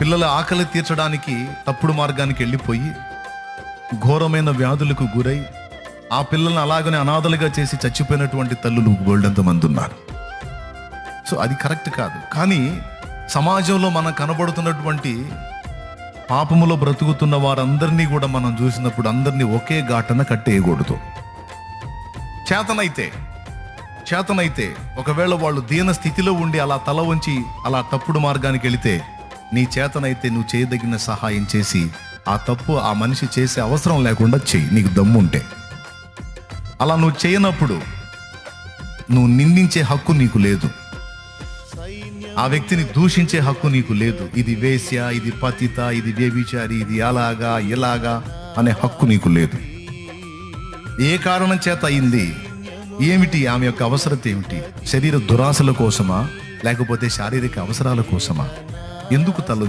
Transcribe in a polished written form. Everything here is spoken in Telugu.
పిల్లల ఆకలి తీర్చడానికి తప్పుడు మార్గానికి వెళ్ళిపోయి ఘోరమైన వ్యాధులకు గురై ఆ పిల్లల్ని అలాగనే అనాథలుగా చేసి చచ్చిపోయినటువంటి తల్లులు బోల్డంత మంది ఉన్నారు. సో అది కరెక్ట్ కాదు. కానీ సమాజంలో మనం కనబడుతున్నటువంటి పాపములో బ్రతుకుతున్న వారందరినీ కూడా మనం చూసినప్పుడు అందరినీ ఒకే ఘాటన కట్టేయకూడదు. చేతనైతే ఒకవేళ వాళ్ళు దీన స్థితిలో ఉండి అలా తల వంచి అలా తప్పుడు మార్గానికి వెళితే నీ చేతనైతే నువ్వు చేయదగిన సహాయం చేసి ఆ తప్పు ఆ మనిషి చేసే అవసరం లేకుండా చెయ్యి, నీకు దమ్ముంటే. అలా నువ్వు చేయనప్పుడు నువ్వు నిందించే హక్కు నీకు లేదు, ఆ వ్యక్తిని దూషించే హక్కు నీకు లేదు. ఇది వేశ్య, ఇది పతిత, ఇది వ్యభిచారి, ఇది అలాగా ఇలాగా అనే హక్కు నీకు లేదు. ఏ కారణం చేత అయింది, ఏమిటి ఆమె యొక్క అవసరత ఏమిటి? శరీర దురాశల కోసమా లేకపోతే శారీరక అవసరాల కోసమా? ఎందుకు తల